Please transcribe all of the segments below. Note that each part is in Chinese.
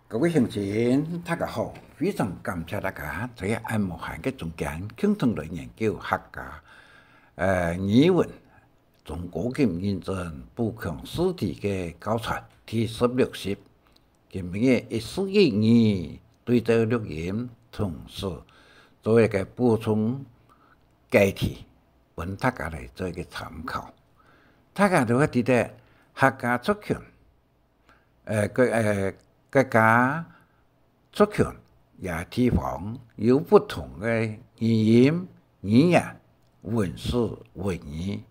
各位乡亲，大家好！非常感谢大家在按摩汉嘅中间共同来研究客家语文中国嘅认真补强试题嘅教材第16集，今日141对照录音，同时做一个补充解题，问大家来做一个参考。大家都会记得客家族群，各家族群也地方有不同的语言、语言、文史、文语。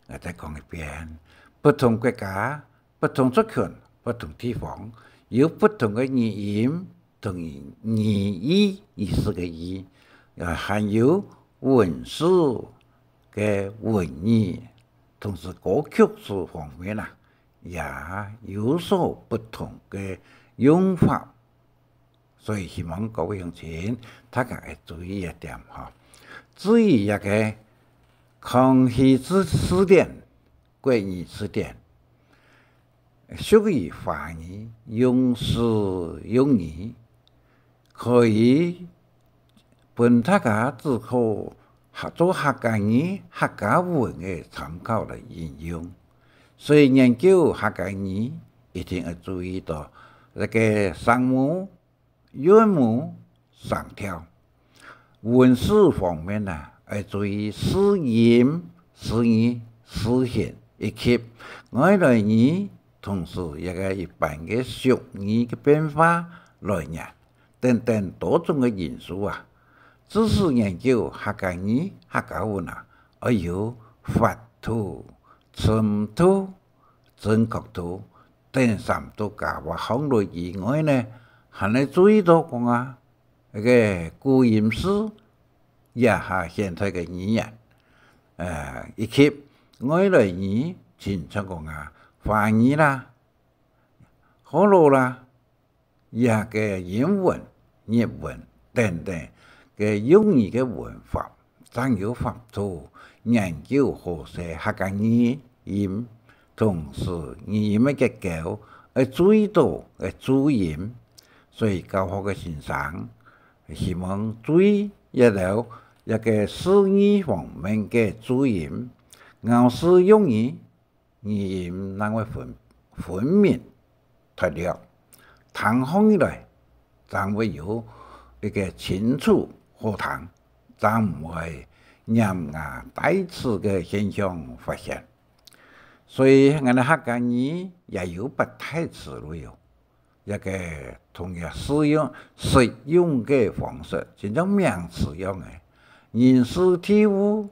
我再讲一遍，不同国家、不同族群、不同地方有不同的语言同语义意思嘅语，还有文史嘅文语，同时歌曲书方面啦，也有所不同嘅用法。所以希望各位乡亲大家要注意一点哈。至于一个康熙字典、国语字典，属于华语用词用语，可以本大家只可做客家语、客家文的参考来应用。所以研究客家语一定要注意到那个声母、韵母、上调。文史方面啊，要注意诗音、诗意、诗形以及外来语，同时一个一般嘅俗语嘅变化来源等等多种嘅因素啊。知识研究客家语、客家文啊，要有发图、衬图、正确图等3度加或行类以外呢，还要注意到讲啊，那个古音诗也下现在嘅语言，以及外来语，亲像讲啊，华语啦、河洛啦，也个英文、日文等等嘅用语嘅文法，怎样发图，研究何些客家语音，同时语音嘅结构，要注意到嘅注音。所以教学嘅先生希望注意一个诗语方面嘅注音，咬字用语音能够分明脱了，谈起来才会有一个清楚好谈，才唔会严牙带齿嘅现象发现。所以我哋客家语也有不太词类哦。一个同样使用嘅方式，就像名词一样嘅，人事体物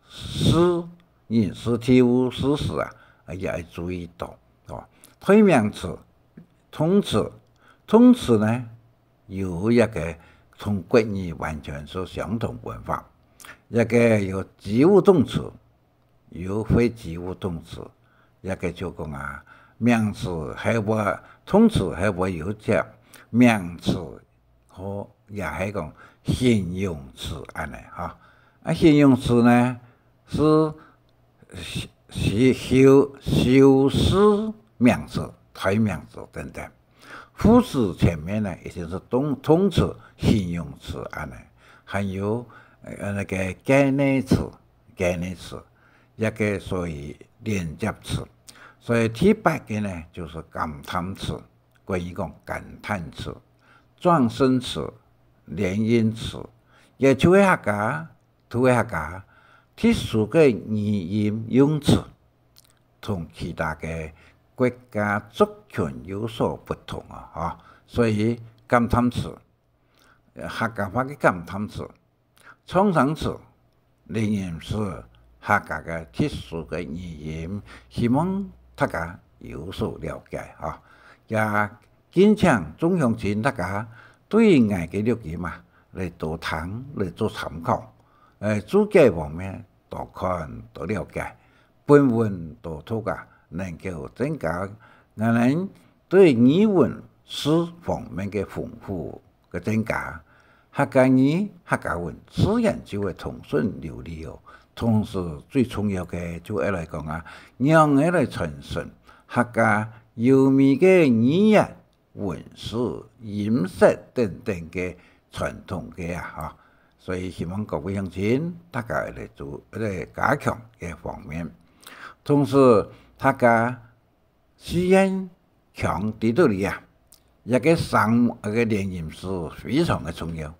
事，人事体物事实啊，也要注意到哦。推名词、动词，动词呢有一个同国语完全是相同文法，一个有及物动词，有非及物动词，一个就讲啊。名词还有动词还有只名词和也系讲形容词安尼哈。形容词呢是修饰名词、推名词等等。副词前面呢一定是动词、形容词安尼，还有那个概念词、一个所谓连接词。所以第8个呢，就是感叹词，关于讲感叹词、转声词、连音词，也就是客家、土客家特殊嘅语音用词，同其他嘅国家族群有所不同啊！哈，所以感叹词、客家话嘅感叹词、创伤词、连音词，客家嘅特殊嘅语音，希望大家有所了解哈，也敬请众乡亲大家对我嘅录音嘛来多听来做参考，注解方面多看多了解，本文多讨价，能够增加我们对语文史方面嘅丰富嘅增加，客家语、客家文自然就会通顺流利哦。同时最重要嘅就係嚟講啊，讓我嚟傳承客家優美嘅語言文史、饮食等等嘅传统嘅所以希望各位乡亲大家嚟做加强嘅方面，同时大家虽然强伫倒里一个商务个联营是非常的重要，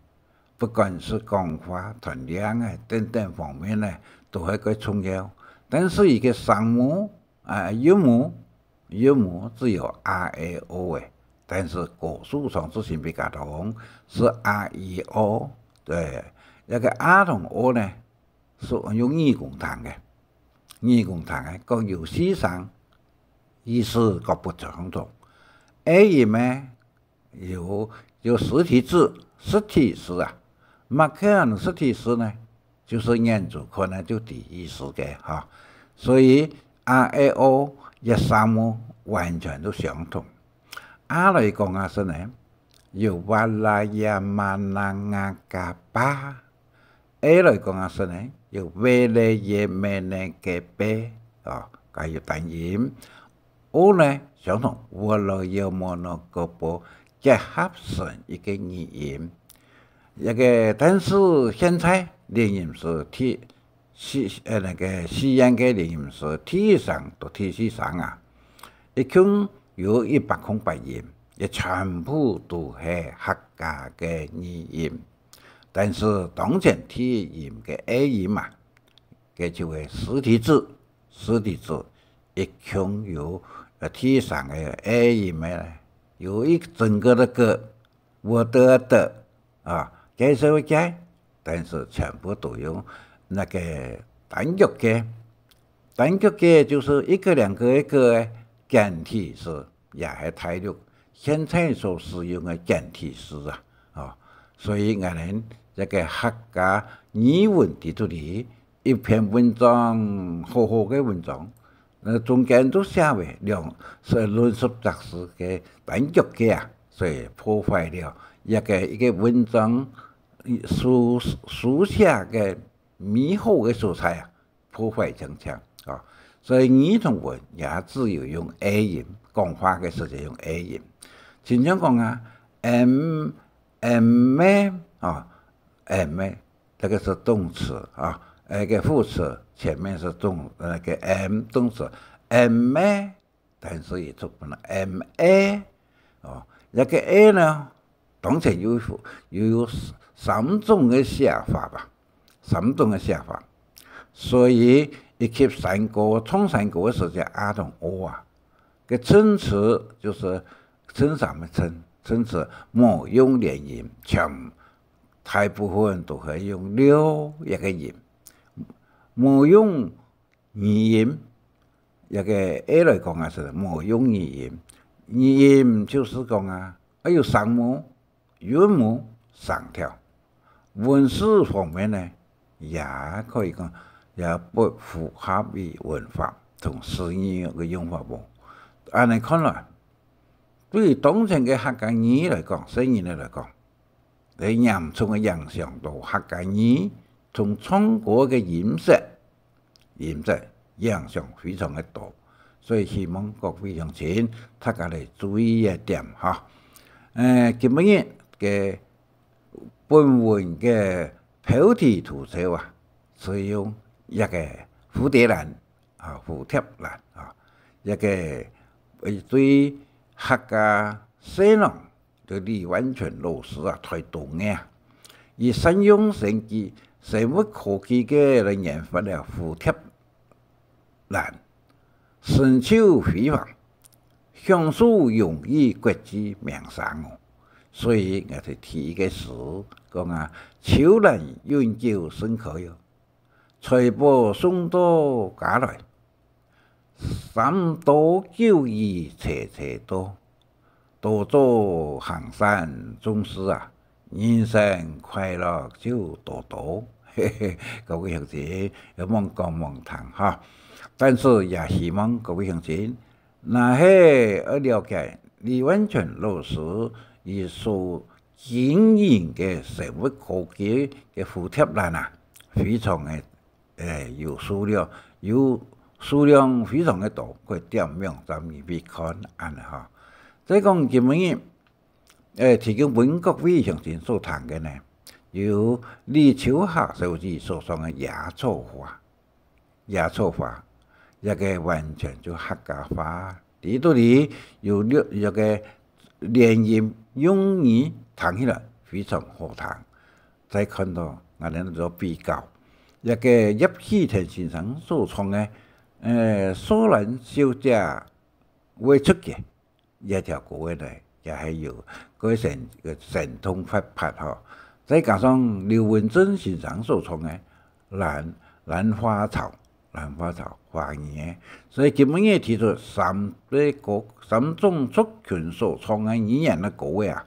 不管是讲话、团量等等方面呢，都系个重要。但是一个商务业务只有 RAO 的，但是个数上是性比较同，是 REO， 对，一个 R 同 O 呢是用义共谈的，各有思想、意思各不相同。A 呢有实体字、实体诗马克尔的实体诗呢，就是研究可能就第一诗嘅所以 RAO 一三模完全都相同。R 嚟講是呢，有瓦拉亞馬那亞加巴 ，A 嚟講是呢，有維勒耶美內嘅貝介有單音。O 呢相同，我來有莫那個波結合成一個語音，但是現在聯音是那個西洋嘅聯音是 T 上到 T 上一共有108音，也全部都係客家嘅語音，但是當前 T 音嘅 A 音嘅就係實體字，一共有T 上嘅 A 音有一整個的歌，我的介紹嘅，但是全部都用那個單腳嘅就是一個兩個一個嘅簡體字，也係大陸現在所使用嘅簡體字所以我哋一個客家語文喺度裡一篇文章好嘅文章。中間都寫為是論述雜誌嘅單腳嘅所以破壞了一個文章書寫嘅美好嘅素材破壞正常所以兒童文也只有用 A 音，講話嘅時就用 A 音。經常講M 這個是動詞那個副詞前面是那個 M 動詞 M 但是也做不能 MA 那個 A 呢當前有3種嘅寫法所以一級衝三國的時候 R 同 O 個稱詞就是稱什麼稱詞冇用連音，大部分都係用6一個音，冇用語音，一個 A 來講是冇用語音，語音就是講有聲母、韻母3條，文史方面呢也可以講也不符合於文法同詩語嘅用法冇。按你看來，對於當前嘅客家語來講，聲音來講，你嚴重嘅影響到客家語同中國嘅飲食影響非常嘅大，所以希望各位鄉親大家嚟注意一點今日嘅本文嘅標題圖冊是用一個蝴蝶蘭一個對客家西農對李萬全老師推動嘅，以善用生物科技嘅嚟研發了蝴蝶蘭，成就非凡，享受榮譽國際名聲所以我哋提嘅事講超蘭永久深刻財寶送到家來3多9義齊多，多做行善眾事人生快樂就多各位鄉親有望講望談但是也希望各位鄉親那係了解李萬全老師以所經營嘅生物科技嘅蝴蝶蘭非常嘅有數量非常嘅多，佢點樣就未必看再讲今日提供本国会向前所谈嘅呢，由李秋霞书记所创嘅野草法，一个完全就客家话，呢度里有一个连音用语谈起来非常好谈。再看到我哋做比较，一个叶启田先生所创嘅苏兰小姐绘出嘅一条歌呢，也系有嗰神通法拍嗬。再加上刘文正先生所创嘅兰花草花语，所以基本嘅提出三种族群所创嘅语言嘅歌啊，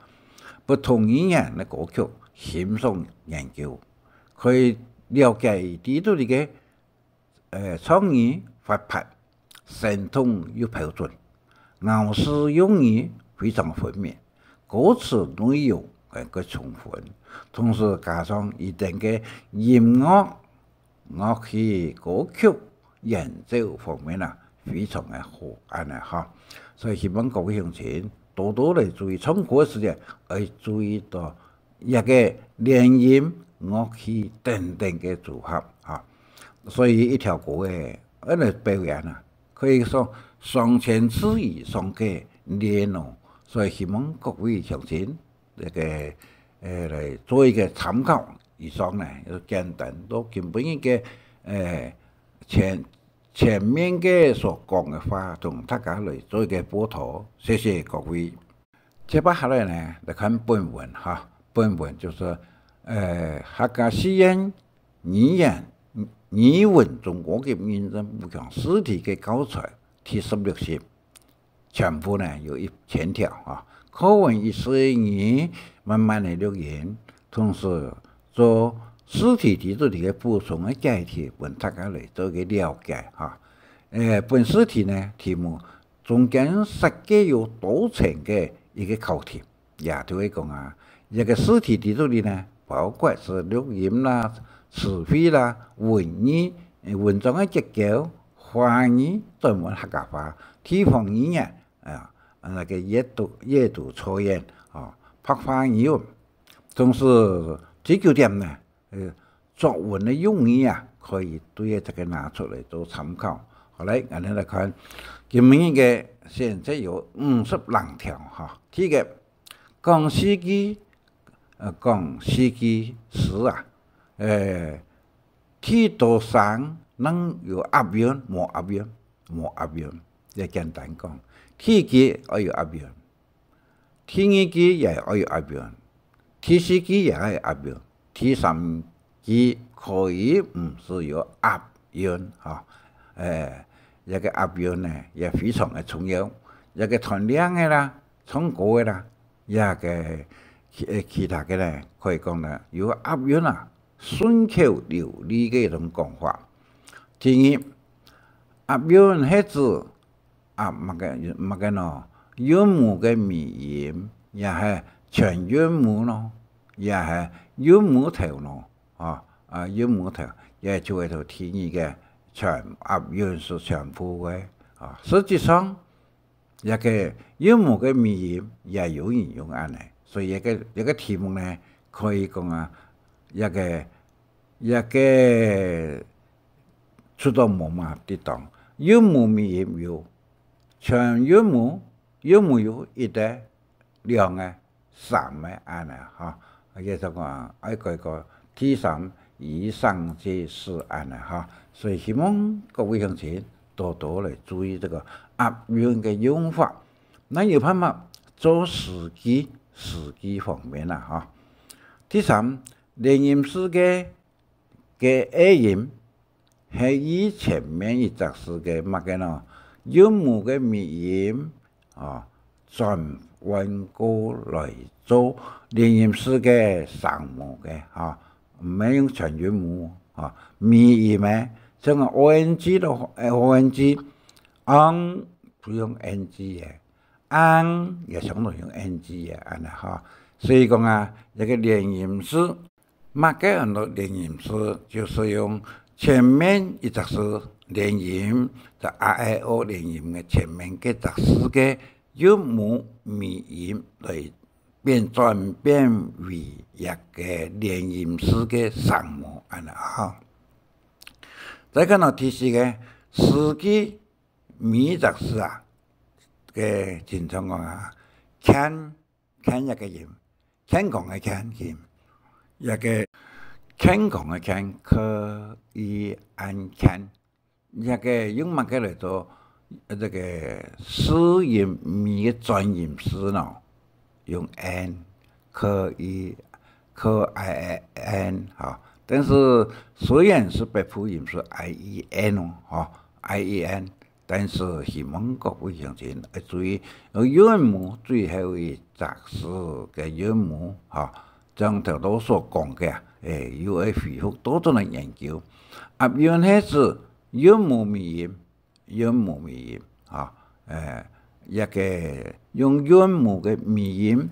不同语言嘅歌曲欣赏研究，可以了解呢度嘅创意法拍神通有标准，咬字用语非常分明，歌词内容个充分，同时加上一定嘅音乐、乐器、歌曲演奏方面啊，非常嘅好安尼哈。所以希望各位乡亲多多嚟注意唱歌時嘅，要注意到一個連音、樂器等等嘅組合啊。所以一條歌嘅嚟表演啊，可以說2000次以上嘅練哦。所以希望各位鄉親嚟做一個參考。以上呢，簡單都基本嘅前面嘅所講嘅話，同大家嚟做一個補圖。謝謝各位。接下來呢，嚟看本文哈。本文就是客家實驗語文中國嘅認證五項試題嘅教材第16集，全部呢有1000條啊。課文142慢慢的錄音，同時做試題題度嘅補充嘅解題，俾大家嚟做一個了解哈。本試題呢題目中間設計有多層嘅一個考題，也就係講啊，一個試題題度裡呢，包括是錄音啦、詞彙啦、文語、文章嘅結構、話語、專門客家話、地方語言啊，那個閱讀測驗啊，白話語文。同時第9點呢，作文嘅用語啊，可以對這個拿出嚟做參考。好嚟，我哋嚟看今日嘅現在有52條哈。第一個講司機時啊，鐵道上能有壓韻冇壓韻，也簡單講。鐵機要有壓韻，鐵二機也要有壓韻，鐵四機也要有壓韻，鐵三機可以唔是有壓韻哈。一個壓韻呢也非常嘅重要，一個團練嘅啦、唱歌嘅啦，一個其他嘅呢可以講啦，有壓韻啊，順口流利嘅一種講法。第二，壓韻係指乜嘅呢？韻母嘅尾音，也係全韻母咯，也係韻母頭咯，韻母頭也就係到第二嘅。全壓韻是全部嘅啊，實際上一個韻母嘅尾音也有人用安尼，所以一個題目呢可以講啊，一個出到冇嘛啲當韻母尾音有，全韻母有1個2個3個安尼哈，亦就講一個第3以上即是安尼哈。所以希望各位鄉親多多嚟注意這個押韻嘅用法，那有辦法做時機方面啦哈。第三，連音詩嘅押韻係以前面一隻詩嘅乜嘅呢？韻母嘅尾音啊，轉換過來做連音詩嘅聲母嘅哈，唔係用全韻母啊，尾音咩？像個 ONG 咯，ONG， 不用 NG 嘅，也相當用 NG 嘅，安尼哈。所以講啊，一個連音詩，乜嘅很多連音詩就是用前面一隻詩連音，就 RIO 連音嘅前面嘅隻詩嘅有母密音来转变为一个连音诗的上母安尼哈。再看到第四个诗句密集诗啊，嘅经常讲啊，牵一个音，牵讲嘅牵音，一个牵讲嘅牵，可以按牵，一个用乜嘅嚟做这个诗音密嘅转音诗咯，用 n 可以n 哈。但是虽然是白普音是 IEN 哦，IEN， 但是希望各位乡亲要注意，韵母最后一杂诗嘅韵母哈，像头头所讲嘅，要恢复多种嘅研究。韵系是韵母密音，韵母密音啊，一个用韵母嘅密音，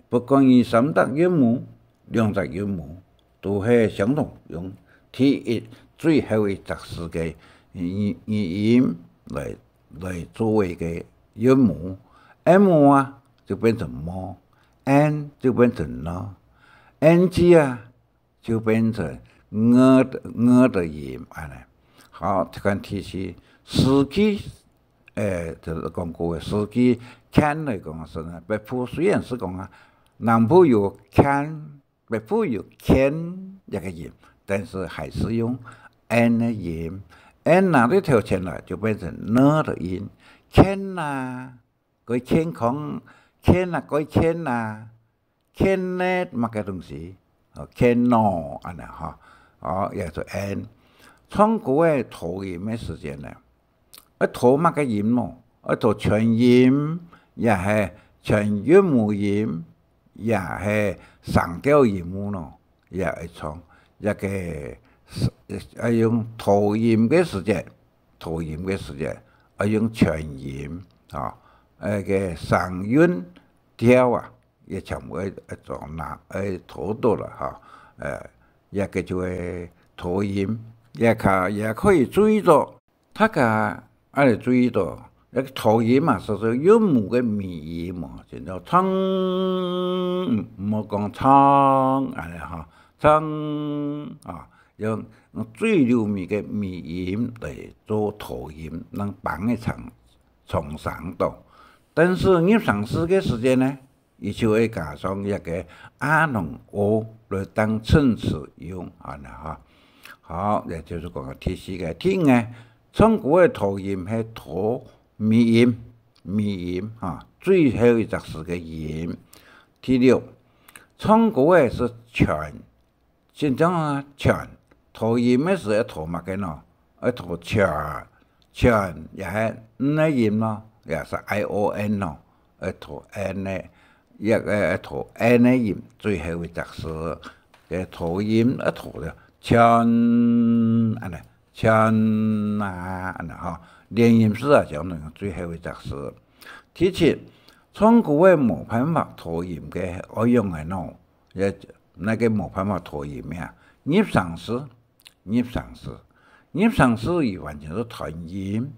不管以三搭韵母、两搭韵母。都係相同，用第一最後一雜詩嘅語音來作為嘅韻母 ，M 啊就變成麼 ，N 就變成呢 ，NG 啊就變成的音啊咧。好，看提示詩句，就是講過嘅詩句 ，can 嚟講是呢，北部雖然是講啊，南部有 can。北部有 can 一个音，但是还是用 n 的音 ，n 哪里跳前了就变成 n 的音 ，can 啊，佢 can 講 can 啊，佢 can 啊 ，can 呢乜嘅東西，can no 啊呢哈，也就 n。中國嘅讀音嘅時間呢，讀乜嘅音咯？讀全音，也係全韻母音。也係上調音母咯，也會從一個用吐音嘅時節，用全音啊，個上韻調啊，也全部做吐到啦嚇，一個就係吐音，也可以注意到，大家注意到。一個吐音嘛，是韻母嘅密音嘛，就叫唱，唔好講唱安尼哈，唱啊，用最流利嘅密音嚟做吐音，能幫佢從上到。但是入上詩嘅時間呢，伊就會加上一個啊同哦來當襯詞用安尼哈。好，也就是講第四個聽嘅，中國嘅吐音係吐。密音啊，最後一隻是個音。第六，中國嘅是全，現在啊全，吐音嘅是要吐乜嘅咯？要吐全也係呢音咯，也是 ION 咯，要吐 N 嘅，一個要吐 N 嘅音，最後一隻是嘅吐音要吐嘅全安尼，全啊安尼哈。連音詩啊，就能最後一隻詩。第七，中國嘅冇辦法吐音嘅，我用嘅喏，那個冇辦法吐音咩？入上詩伊完全是吞音。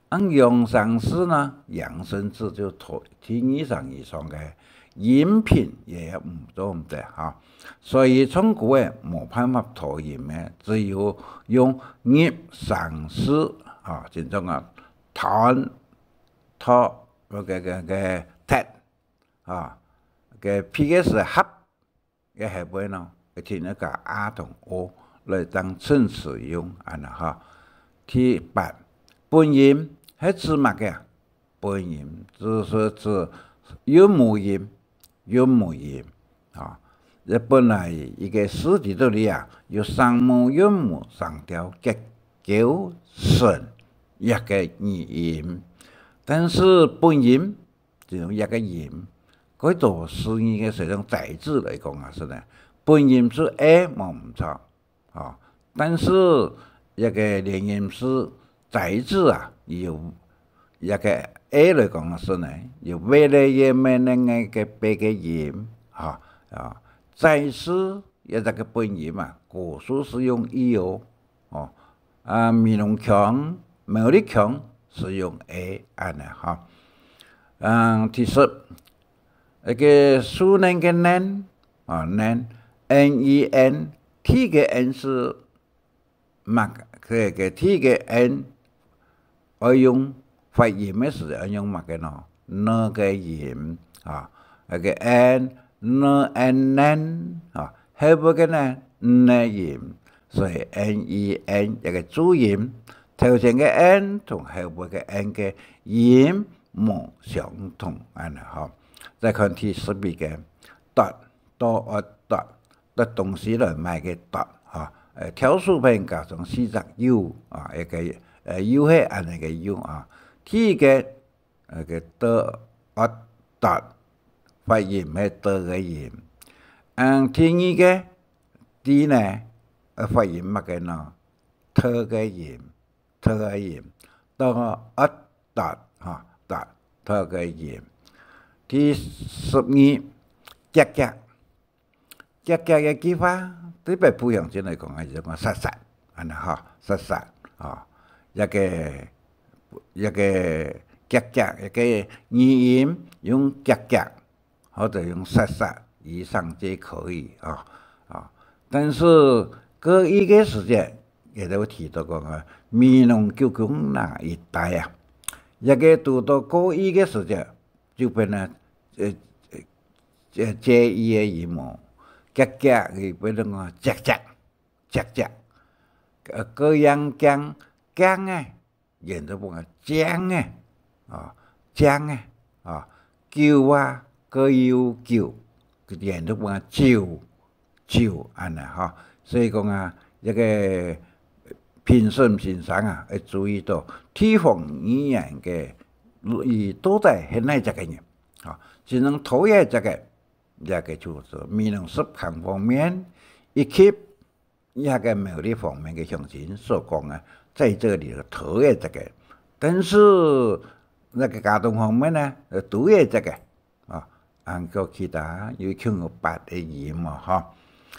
陽上詩呢，陽聲字就吐T2以上嘅音頻也唔多唔得哈。所以中國嘅冇辦法吐音嘅，只有用入上詩。啊，真正啊，彈托個踢啊，個 PS 合嘅下邊咯，一聽一個啊同哦來當襯詞用，安尼哈。第八，本音係指乜嘅？本音就是指韻母音啊。日本來一個詩詞度裡啊，有上母韻母上調結構順。一個語音，但是本音就用一個音，佢做詩語嘅時候仔字嚟講啊，是呢，本音是 A 冇唔錯，啊，但是一個連音是仔字啊，有一個 A 嚟講啊，是呢，有 V 咧嘢咩呢嘅別嘅音，仔字一個本音啊，古書是用 E 哦，米農強。苗栗強是用 A 安尼哈，第10，那个数年的年年 NEN T 个 N 是乜？这个 T 个 N 要用发音的时要用乜嘅喏？那个音那个 N N 后边个呢呢音，所以 NEN 一个主音，头前个 N 同后边个 N 嘅音冇相同，再看第12个 dot 的东西来买个 dot 挑数片加上四只 U 一个U 係按那个 U T 个个的dot 发音係的个音，第二个 D 呢发音乜嘅呢？特个音，到dot dot 特个音。第12夹嘅記法，對白不用先嚟講係就講實，實一個夾一個語音用夾，或者用實，以上就可以但是嗰一個時間，亦都提到講美濃九宮那一帶一個讀到嗰一個時間，就變咗這一個音母。夾佢變成個夾，個樣薑演到講薑叫個要叫，佢演到講照所以講一個評審先生要注意到地方語言嘅都在現在這個人只能討厭這個。一個就是美濃十行方面，以及一個某啲方面嘅詳情所講在這裡討厭這個，但是那個交通方面呢，都係這個還有其他有輕白嘅音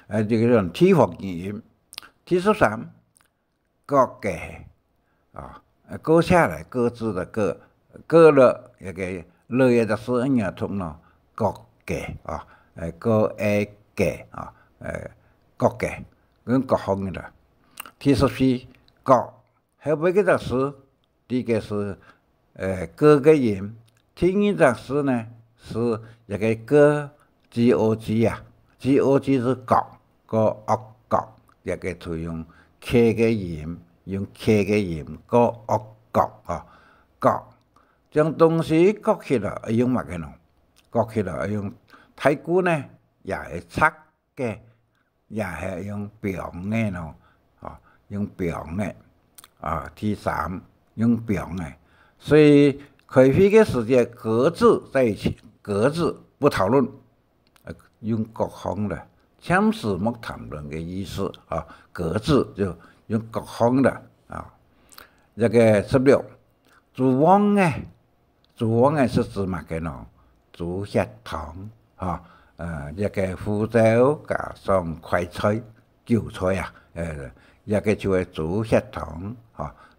這個叫地方語音。第13，各嘅割下來各自的割了一個落葉的聲音同咯各。個各跟各方的。第14，各後邊嗰隻詞，第一個是各個音，第二隻詞呢是一個各 GOG 是各一個就用 K 個音，各各將東西割起來用乜嘅喏？割起來用太鼓呢，也係拆嘅，也係用表嘅咯，用表嘅第3用表嘅，所以開會嘅時間各自在一起，各自不討論，用各方的，暫時冇談論嘅意思各自就用各方的一個16，主王嘅是指乜嘅咯？主血糖一個福州加上快菜韭菜一個就係主血糖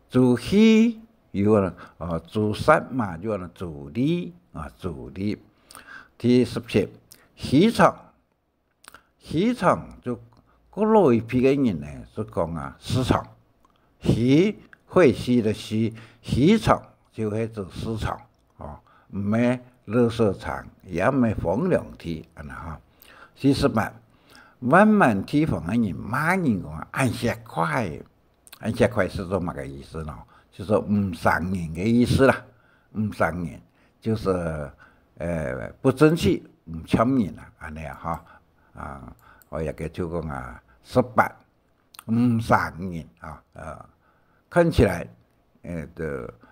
主喜有主殺嘛，有主力第17，喜場就嗰類一批嘅人呢，就講市場，會喜的喜場就係指市場唔係垃圾場，也唔係風涼地第18，慢慢地方嘅人罵人講按些快是做乜嘅意思呢？就是唔上癮嘅意思啦，唔上癮就是不爭氣，唔搶癮我一個就講18，唔上癮看起來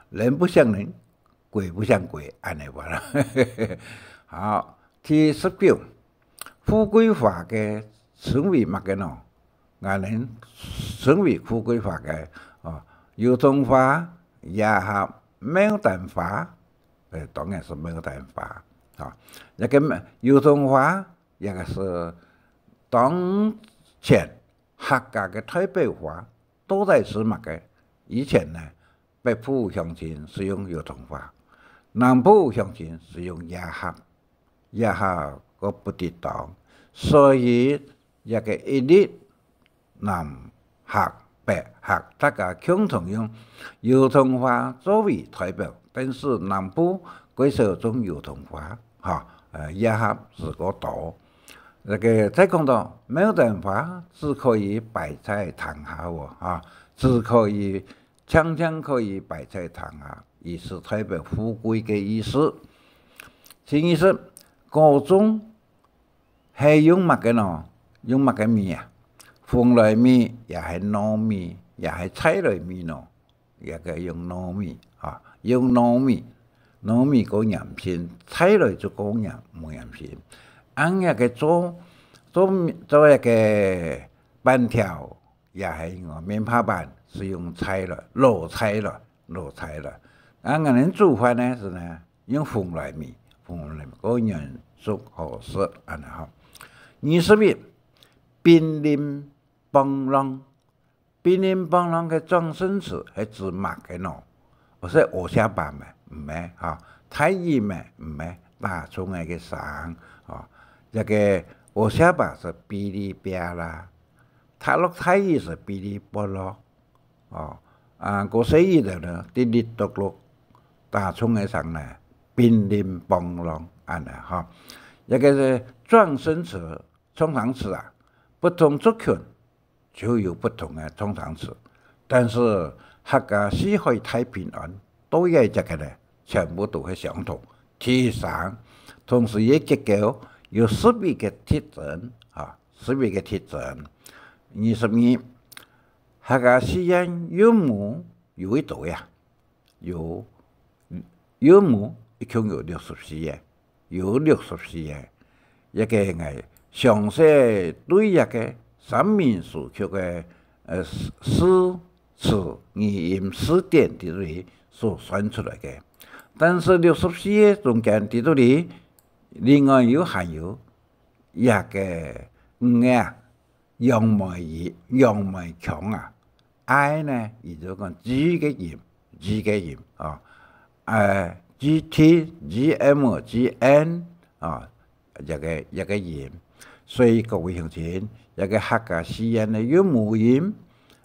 人不像人，鬼不像鬼，好，第19，富貴化嘅成為乜嘅呢？人成為富貴化嘅流通化也係沒有辦法，當然是沒有辦法一個流通化，一個是當前客家嘅台北話都在是乜嘅？以前呢，北部鄉親是用流通話，南部乡亲是用野合，野合个不得当，所以一个一律南客北客，大家共同用油桐花作为代表，但是南部贵少种油桐花，野合是个多。那个再讲到牡丹花只可以摆在堂下喎，只可以常常可以摆在堂下，意思代表富贵嘅意思。什意思？嗰種係用乜嘅喏？用乜嘅米啊？鳳來米也係糯米，也係菜來米喏，也個用糯米用糯米，糯米個鹽片，菜來就個鹽冇鹽片。按一個做一個板條，也係我面包板是用菜了，卤菜了。按我哋做法呢是呢，用鳳來米個人熟好食安好。20瀕臨幫浪，瀕臨幫浪嘅狀聲詞係指乜嘅喏？我說我下班咩？唔係太熱咩？唔係打從那個上一個我下班是嗶哩吧啦，他落太熱是嗶哩吧咯，個細熱的呢，滴滴篤篤打從那上呢，瀕臨幫浪安啦一個是狀聲詞、通常詞啊。不同族群就有不同的通常詞，但是客家四海太平安都有這個呢，全部都係相同。天生同時也結構有12個特徵12個特徵。22客家詩人游牧有一度呀，有游牧一共有64個，有64個，一個係。詳細對一個三民主曲嘅詩詞語音詞典喺度裡所算出來嘅，但是64個中間喺度裡，另外又含有一個楊梅強I呢，亦就講 G 嘅音GT、GM、GN 一個音。所以各位鄉親，一個客家詩人嘅游牧音，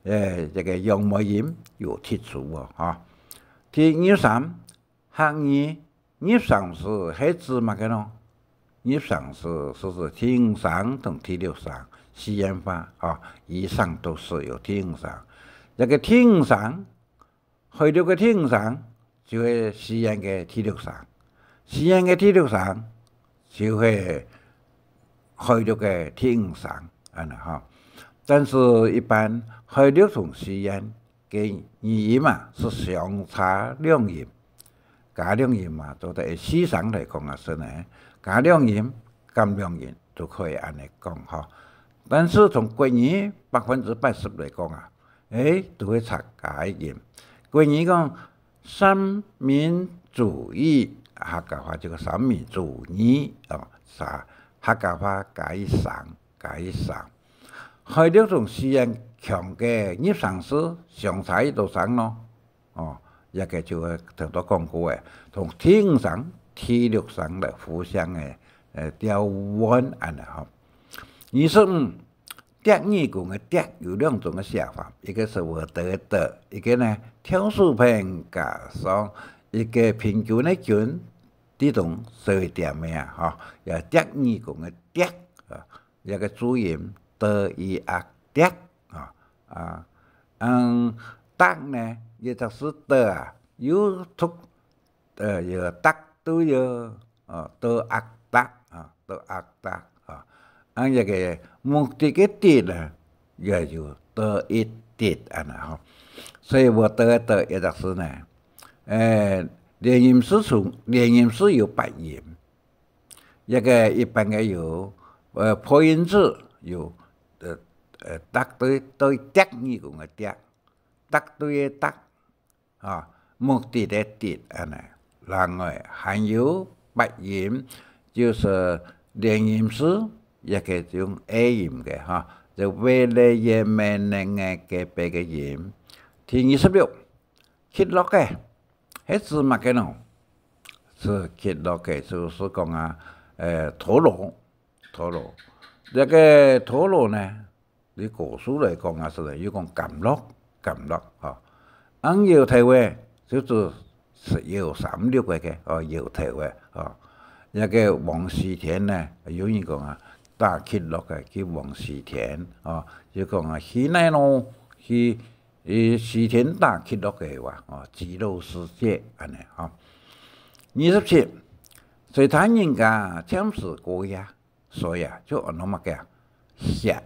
一個楊梅音有特殊第23客語23是係指乜嘅咯？23是天生同第63詩人法以上都是有天生。一個天生去到個天生就係詩人嘅第63，詩人嘅第63就係。開咗嘅天生但是一般開咗同詩人嘅語音是相差兩音，加兩音就係詩上嚟講是呢，加兩音、減兩音都可以按嚟講但是從國語80%嚟講都會差加一音。國語講三民主義，客家話就個三民主義客家話加一上，開咗同詩人強嘅23詩相差到上咯，一個就係頭先講過嘅，同天上、第63嚟互相嘅調換25德語講嘅德有兩種嘅寫法，一個是我德，一個呢挑數平加上一個平均嘅均。呢種隨點咩又德語講嘅德一個注音德一德德呢也就是德有讀有德都有德一個目的嘅德呢也就德一德所以我德也就是呢連音詩有8音，一個一般嘅有破音字有德對德語講嘅德對德目的嘅德另外還有8音，就是連音詩一個用 A 音嘅就為了也沒能嘅8個音。第26揭落嘅係指乜嘅喏？是揭落嘅，就是讲啊，陀螺，陀螺，这个陀螺呢，你古书来讲啊，是有讲撳落，撳落，哦，按摇头嘅，就是摇36嘅，哦，摇头嘅，哦，那个王士田呢，有人讲啊，打揭落嘅叫王士田，哦，就讲啊，西奈咯，西田打揭落嘅话，哦，极乐世界安尼，哦。27，水潭人家将士过呀，所以啊，就按那么个写，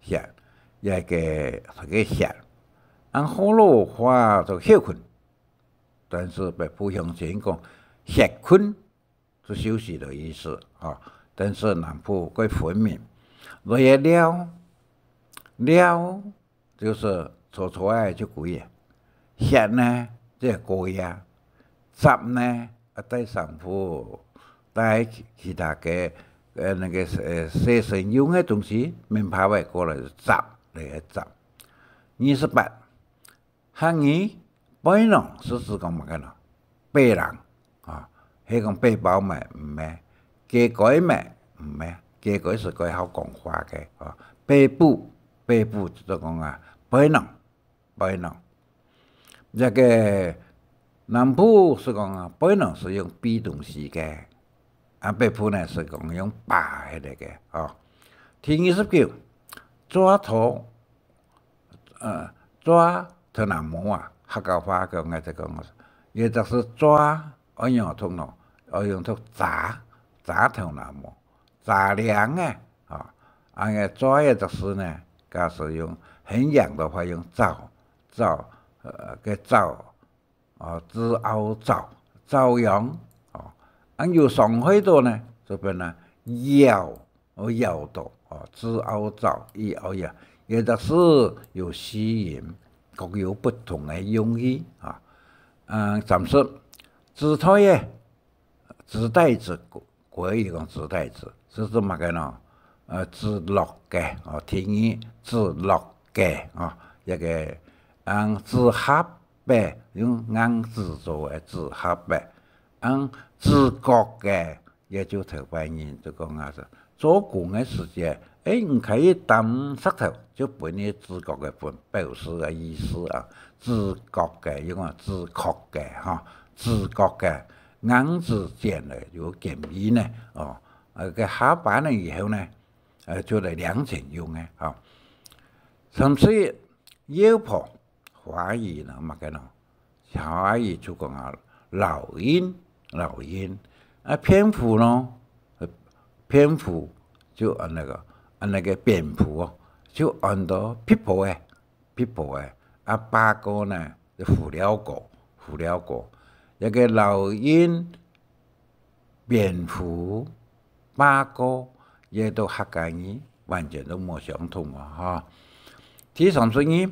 也个写，按好多话就休困，但是被不向前讲歇困是休息的意思啊。但是南部归分明，落叶了就是做出来就过呀，歇呢即系过呀，集呢。在上铺，带其他嘅那个写生用嘅东西，免拍外过来集嚟集。28，汉语背囊是指讲乜嘅咯？背囊啊，係講背包咪唔係，機改咪唔係，機改是佢好講話嘅啊。背部就講啊背囊。這個南部是讲啊，背囊是用 be 动詞嘅，北部呢是讲用把嚟嘅，哦。第29，抓頭，抓頭南毛啊，客家話講嘅就講，也就是抓，我用通咯，我用到砸頭南毛，砸梁嘅，啊，嘅抓也就是呢，假使用很陽的話用照，嘅照。之後朝陽，哦，按有上海度呢，就變啦搖到，哦，之後照，以後呀，也就是有詩音，各有不同的用意啊。30，字台嘅字帶子，國語講字帶子，是做乜嘅呢？字落嘅，哦，天語字落嘅，哦，一個字盒。白用硬字做嘅字盒白，按自覺嘅也就頭半年就講啊，做工嘅時間，唔可以抌石頭，就本你自覺嘅本表示嘅意思啊，自覺嘅用啊自確嘅嚇，自覺嘅硬字見嚟有簡易呢，哦，嘅下版呢以後呢，就嚟兩層用嘅嚇。31腰婆。華語呢，乜嘅咯？華語就講啊，老鷹，蝙蝠咯，蝙蝠就按那個蝙蝠哦，就按到屁股嘅，八個呢就虎了個，一個老鷹、蝙蝠、八個，也都客家語完全都冇相同啊！哈，第32。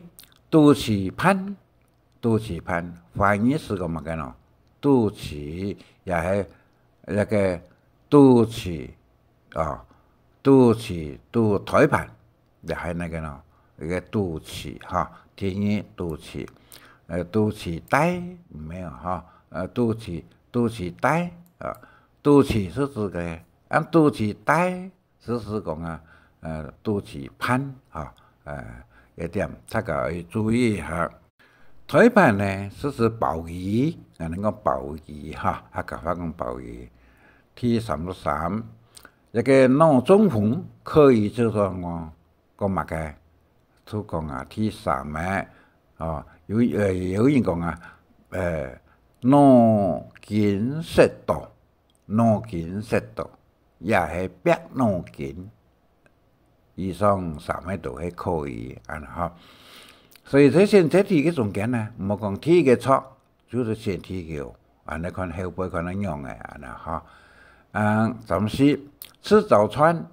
肚臍攀，翻譯是個乜嘅咯？肚臍也係一個肚臍啊，肚胎盤也係那個咯，一個肚臍哈，天語肚臍，肚臍帶沒有哈？肚臍帶啊，肚臍是指嘅，按肚臍帶是講啊，肚臍攀啊，一點大家要注意下。胎盤呢是指鮑魚，人哋講鮑魚哈，客家話講鮑魚。第33，一個腦中風可以就說我講乜嘅，就講啊第3啊，有人講啊，腦筋失調，也係白腦筋。以上3度係可以哈，所以在先這題嘅中間呢，唔好講題嘅錯，就是先題嘅，你看後背可能用嘅哈。34吃早餐，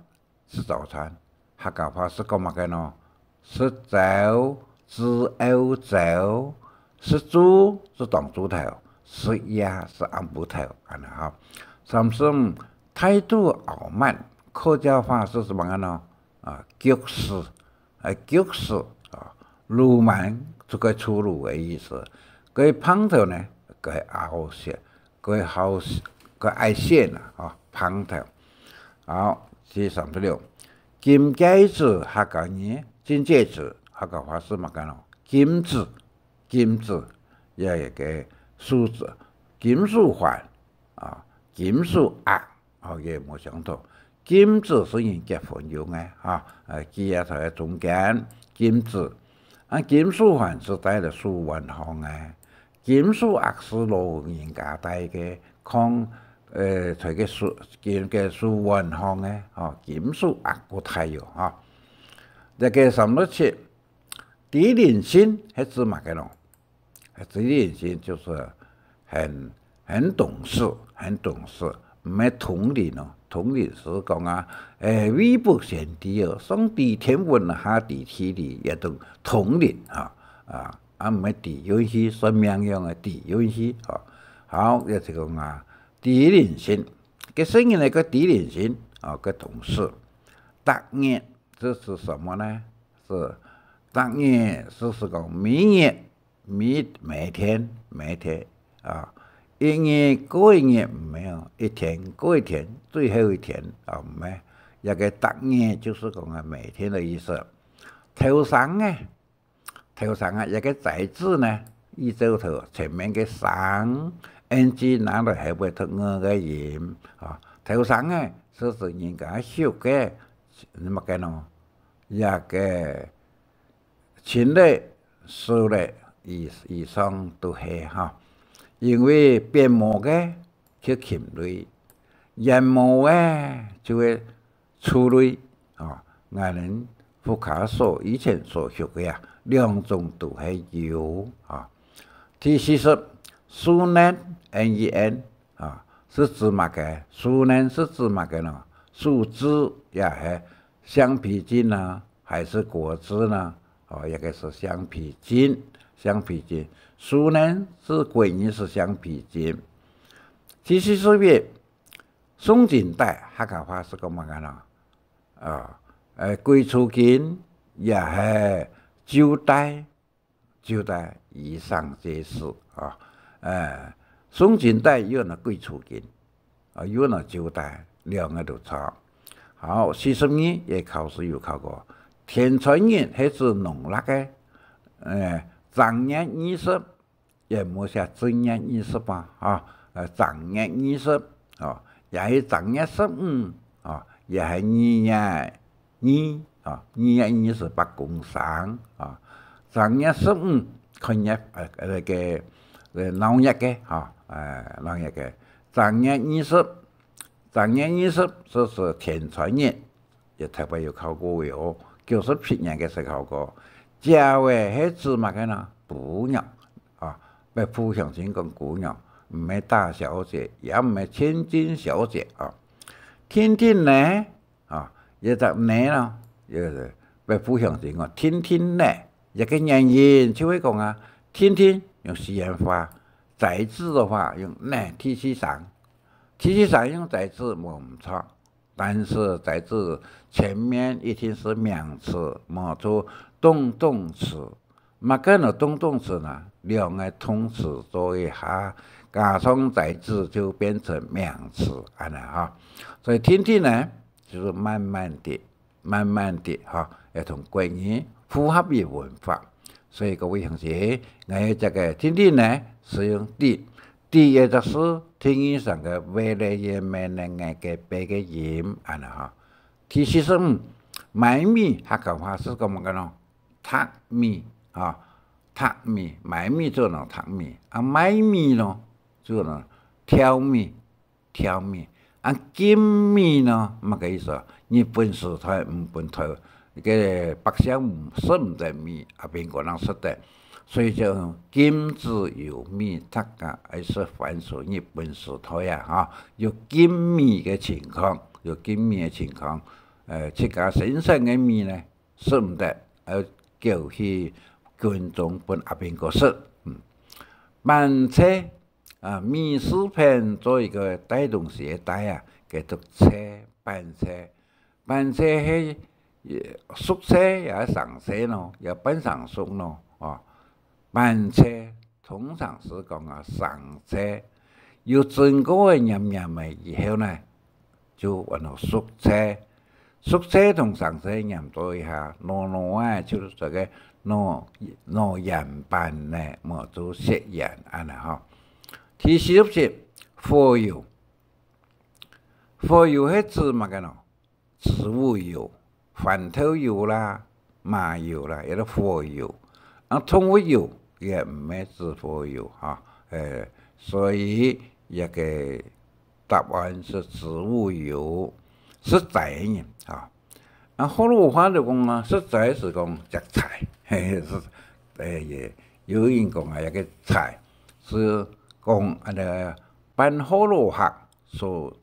客家話是講乜嘅呢？食早，吃歐早，食豬是當豬頭，食鴨是按布頭哈。35態度傲慢，客家話是什麼嘅呢？局勢啊，魯莽就個粗魯嘅意思。佢旁頭呢，佢傲舌，佢个爱线啊，旁头。好，第36，金戒指客家语，金戒指客家话是嘛？讲咯，金子，金子也一个数字，金属环啊，金属镉也冇相同。金子是人结婚用的记头喺中间，金子。金属环是戴了属文行的，金属镉是老人家戴嘅，抗佢嘅屬文行嘅，金屬镉個太陽一個37，低靈性係指乜嘅咯？低靈性就是很懂事，唔係統領咯。統領是講位不顯低上抵天文下抵地理，也都統領唔係地允許，算命樣嘅地允許好，也就講低靈性，個聲音嚟個低靈性個同事，達業這是什麼呢？是達業就是講每天一年過一年唔係一天過一天，最後一天唔係，一個達業就是講每天的意思。頭上一個仔字呢，一走頭前面嘅上。N G 拿嚟係為讀我嘅音頭上就是人家學嘅，乜嘅咯？一個前類、數類以上都係因為變毛嘅叫禽類，人毛嘅就係畜類我哋福卡所以前所學嘅兩種都係有第40。數年 NEN 是指乜嘅？數年是指乜嘅呢？數字也係橡皮筋還是果子呢？一個是橡皮筋。數年是歸語是橡皮筋。第41，送金帶客家話是講乜嘅呢？歸出金也係招待以上這事送金帶有那歸出金有那招待，兩個都錯。好，42也考試有考過，天才人係指農曆嘅，正月20也冇寫正月20吧正月20也係正月15也係2月2月28工商正月15看日那個農曆嘅農曆嘅正月20就是天才日，也特別有考過嘅97年嘅時考過。價位係指乜嘅呢？姑娘被普鄉先講姑娘，唔係大小姐，也唔係千金小姐天天呢也得呢咯，也被普鄉先講天天呢，一個人就會講天天用西洋話，仔字的話用呢 T 上用仔字冇唔錯，但是仔字前面一定是名詞，冇做動詞。乜個呢動詞呢？兩個動詞做一下，加上仔字就變成名詞所以天天呢就是慢慢地也同國語符合嘅文化。所以各位同學，我這個天天呢是用地也就是天語上嘅未來嘅命令嘅背嘅音第45，買米客家話是咁嘅咯，揼米買米就能揼米，買米咯就能挑米，金米呢乜嘅意思？日本時代唔本台。個百姓唔識唔得米，邊個人識得？所以就金子有米，大家還是反映日本時代有金米嘅情況，自家身上嘅米呢識唔得，叫去群眾本邊個識？班車米食品做一個帶動攜帶叫做車班車係。宿舍也上車咯，也搬上宿咯班車通常是講上車，有整个黏黏的以后呢，就往后縮車。縮車同上車黏到一下，挪啊，就是這個挪鹽辦呢，麼做食鹽安尼吼。第47佛油，佛油係指乜嘅喏？植物油、飯頭油啦、麻油啦，有啲佛油。動物油也唔係指佛油哈，所以一個答案是植物油，實在嘅啊。福佬話就講啊，實在是講食菜，是有人講啊，一個菜是講辦福佬客所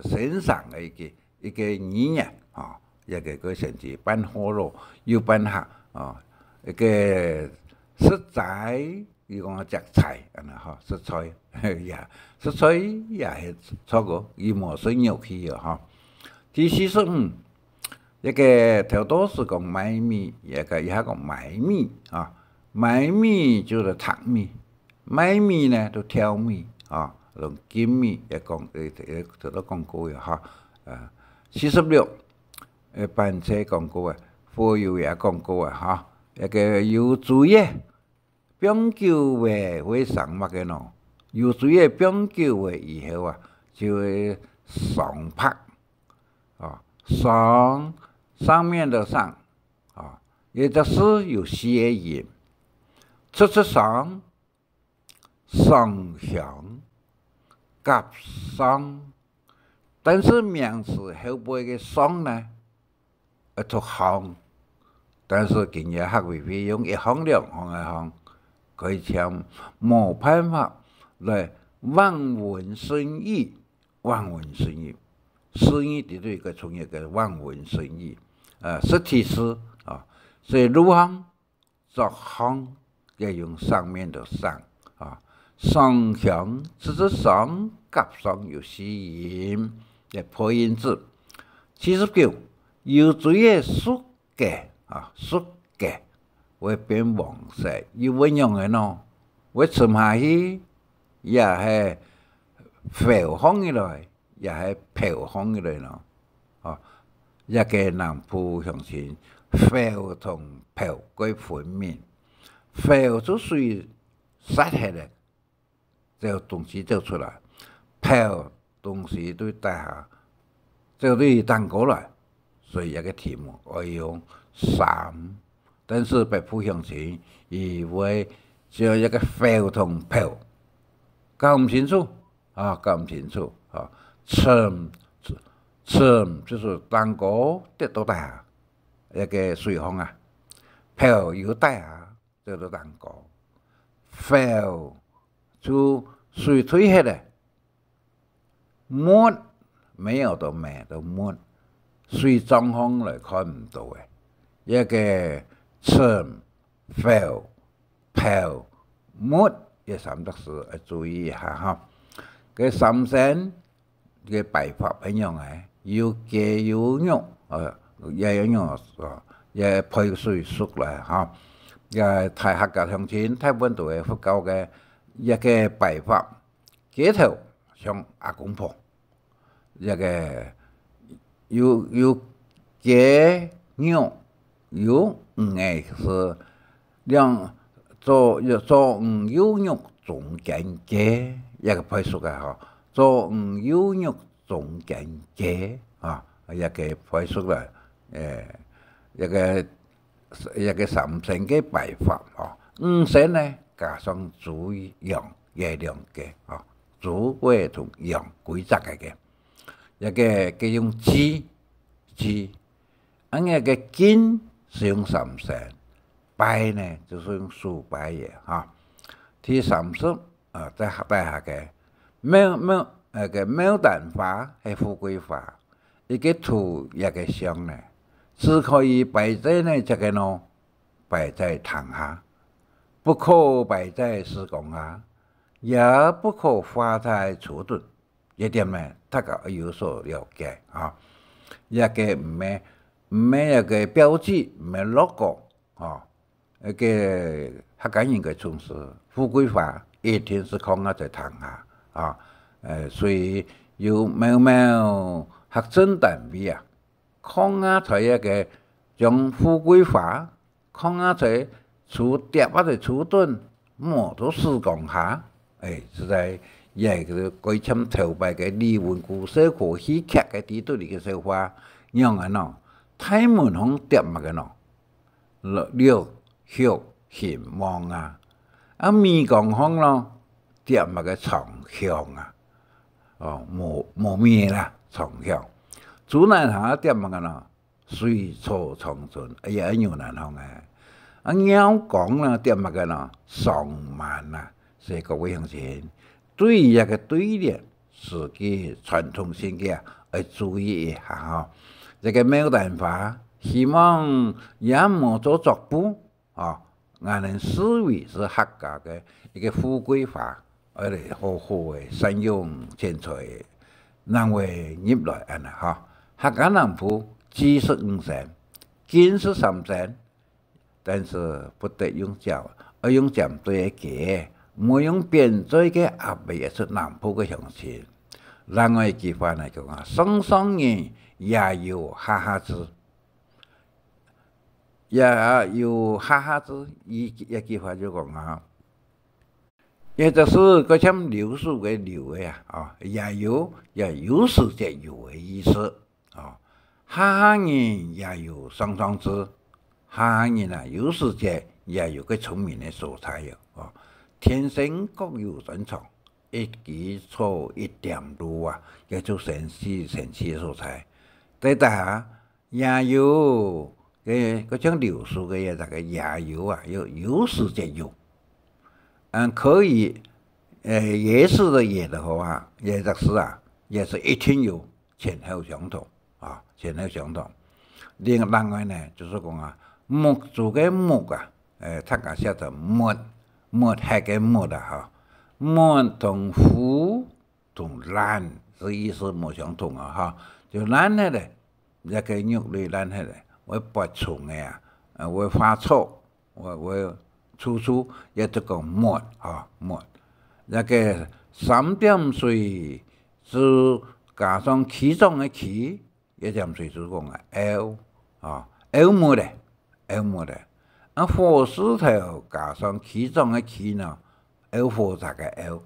欣賞嘅一個語言啊，一個甚至辦福佬要辦客啊，一個實在伊講食菜安尼吼，食菜食菜也係錯個，伊冇算入去啊吼。第45一個頭多是講買米，一個也講買米啊，買米就是燙米，買米呢就挑米啊，用金米也講頭都講過嘅哈。46班車講過嘅，佛油也講過嘅哈，一個有注意，永久嘅會上乜嘅喏，有注意永久嘅以後啊，就會上拍啊上面的上啊，也就是有谐音，出上上香夾上，但是名詞後背嘅上呢，讀行，但是今日客會用一行兩行嘅行，佢참冇辦法來望文生義，望文生義，生義絕對一個從一個望文生義。實體詩啊，所以入行作行要用上面的上啊，上香只上夾上有諧音嘅破音字。79有注意縮嘅啊，縮嘅會變黃色，要運用嘅喏，會沉下去也係浮空起來，也係飄空起來喏，啊。一個南部鄉親，浮同飄歸分明，浮就屬於殺氣嘅，就東西走出來，飄東西對大下，就對單過來，所以一個題目我用三，但是北部鄉親以為就一個浮同飄，搞唔清楚啊，搞唔清楚啊，沉就是單個跌到大下，一個水風啊，漂有大下跌到單個 ，fell 就水退下來，沒沒有到沒到沒，水狀況來看唔到嘅，一個沉 fell 漂沒也三得是要注意一下哈，佢三聲嘅擺法係樣嘅。有雞有肉，也有肉啊，也配水熟來哈。也太客家鄉親，太本土嘅佛教嘅一個擺法，雞頭像阿公婆，一個有雞肉有魚是兩做有肉中間雞，一個配熟嘅哈，做有肉。中間雞啊，一個配出來，一個三聲嘅擺法啊，五聲呢加上豬羊嘅兩個啊，豬尾同羊規則嘅，一個佢用雞，一個金是用三聲，白呢就是用豎白嘅啊。第30啊，再下嘅喵。個牡丹花係富貴花，一個土一個香呢，只可以擺在呢這個喏，擺在堂下，不可擺在施工下，也不可放在儲存。一點呢，大家有所了解啊。一個唔係一個標誌，唔係 logo 啊。一個客家人嘅從事富貴花，一定是放喺在堂下。所以有某某学生单位啊，抗压在一个将富贵化，抗压在出跌或者出盾，莫都施工下，实在也个改签头摆个李文古社会戏剧个地度里个说法，让人喏，太门红跌嘛个喏，了晓希望啊，米讲风咯，跌嘛个长向啊，无灭啦，长向。主南下跌嘛个喏，随处长存，也有南方啊。鸟讲啦，跌嘛个喏，上慢啦，所以各位乡亲，对一个对联，自己传统性格要注意一下这个没有办法，希望也莫做作补俺们思维是客家的一个富贵化，而来好好的善用钱财，让为入来客家人府知识5钱，见识3钱，但是不得用脚，要用针对的莫用变做个阿伯也是南部的乡亲。另外一句话来讲双双人也有哈哈子。也有哈哈子，一句话就讲也就是嗰种流数嘅流也有时则有的意思哈哈人也有双双子，哈哈人有时则也有个聪明的素材天生各有专长，一基础一点路也就神奇的素材，对也有。嗰种流苏嘅那个也有时则有，可以，也是的也的话，也就是也是一定有前后相同前后相同。另外呢，就是讲木做嘅木他讲写成木系嘅木木同虎同兰是意思冇相同就兰咧，一个肉类兰咧。会拔虫的会发臭，会处也就讲木那个3点水是加上其中的其，1点水是讲L 木的。火石头加上其中的其呢 ，L 火杂个 L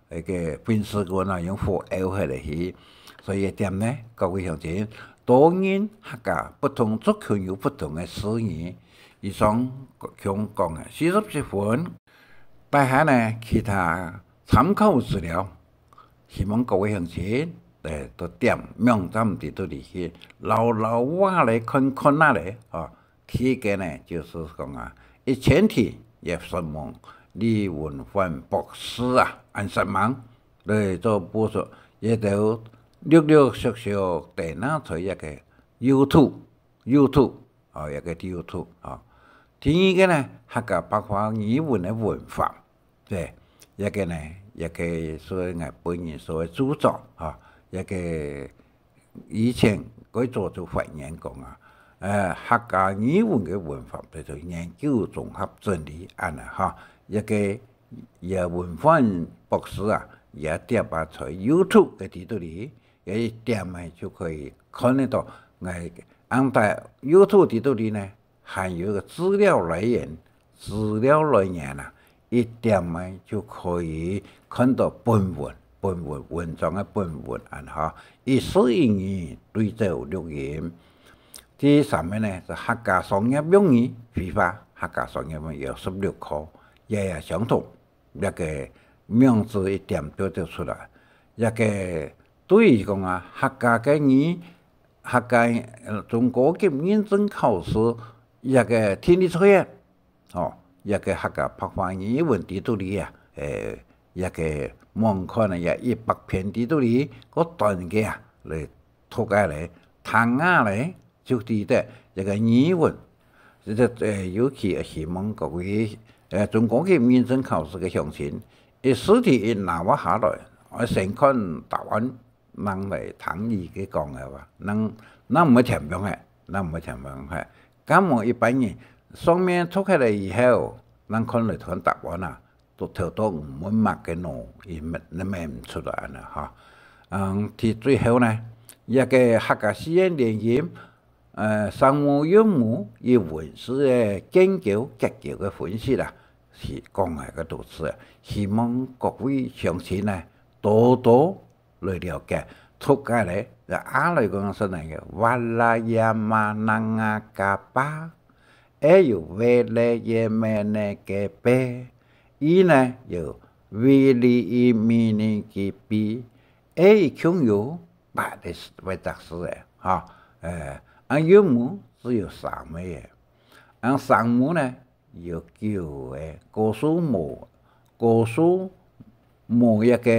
那个平时我用火 L 起来去，所以一点呢，各位乡亲。当然，客家不同族群有不同的诗言。以上讲47分，带下呢其他参考资料，希望各位乡亲都点명점地都里去牢牢挖来看那里第一个呢就是讲一前提也是问李文焕博士按什么来做播出，也都。陆续地拿出一个 YouTube 一个 YouTube 第二个呢，客家白话语文的文法，对，一个呢，一个所谓本人所谓著作一个以前佢做发言讲客家语文的文法叫做研究综合整理一个也文焕博士也点在 YouTube 的地图里。一点就可以看得到，安排 YouTube 地图里呢，含有一个资料来源一点就可以看到本文章的本文14英语对照录音。第三个呢是客家商业用语绘画，客家商业用语有16课，也相同，一个名字一点就出来，一个。对于讲客家嘅语，客家中国嘅认证考试一个听力测验，一个客家白话语文地图里一个望看也100篇地图里，嗰段嘅嚟涂改嚟，谈嚟就记得一个语文，尤其希望各位中国嘅认证考试嘅乡亲，试题拿我下来，我先看答案。人嚟談意嘅講嘅話，人唔會填表嘅，咁我一般人上面讀起來以後，人看嚟看答案都跳到唔滿默嘅路，而你咪唔出來啦嚇。最後呢，一個客家詩人聯吟，聲母韻母與文字嘅研究結構嘅分析啦，是講係個讀詞，希望各位鄉親呢多多來了解。ทุกข์咧就อะไรก็สนใจวัลยามานังกาปาอยู่เวเลเยเมเนเกเปอี呢อยู่วิลีอีมีนิกิปี穷有八的为大师哈韵母只有三枚声母呢有9个個數母一個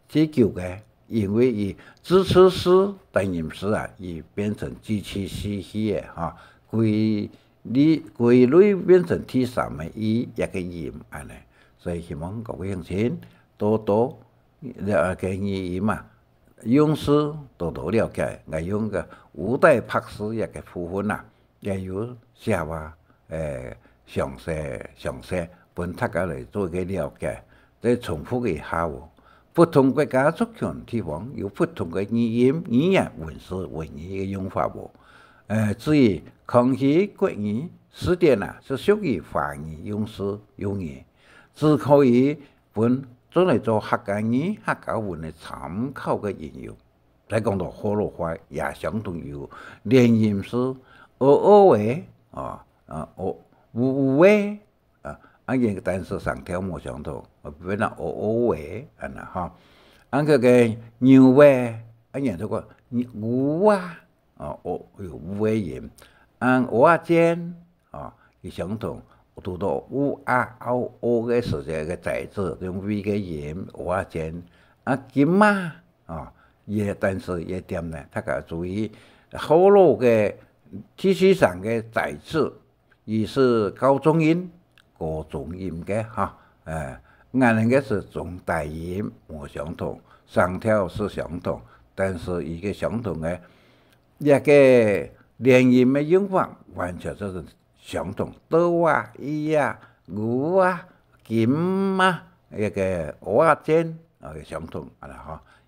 這9個因為以支持詞等音詞而變成機器詞嘅歸類變成第三個一個音所以希望各位鄉親多多了解語音用詞多多了解，我用個五代拍詞一個部分也有寫話詳細本大家來做個了解，再重複一下不同國家族群地方有不同的語音、語言、文字、文語的用法至於康熙國語詞典是屬於華語用詞用語，只可以本做嚟做客家語、客家文的參考的應用。再講到河洛話也相同有連音詞喂喂個單詞上條冇相同，變成喂個個牛喂就個牛有喂音，蚵煎也相同，讀到嘅時節嘅仔字用喂嘅音蚵煎金也但是也點呢，大家注意河洛嘅地區上嘅仔字，也是高中音嘅俺個是中大音冇相同，上條是相同，但是一個相同嘅一個連音嘅用法完全就是相同，刀魚牛金一個蚵煎相同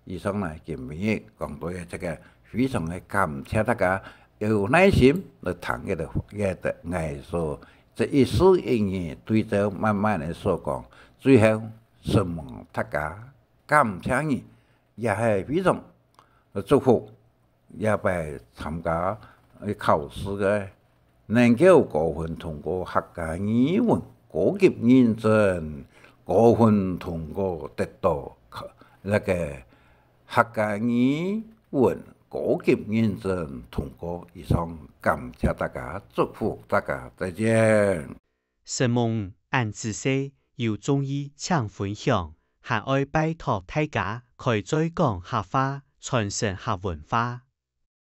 以上呢今日講到嘅這個非常嘅感謝大家有耐心來聽嘅藝術。這一絲一語對照慢慢的所講，最後希望大家感謝你，也係非常祝福，也俾參加考試嘅能夠高分通過客家語文高級認證，高分通過得到那個客家語文高級認證通過以上，感謝大家，祝福大家，再見。承蒙按知識有中意請分享，還愛拜託大家開再講客話，傳承客文化。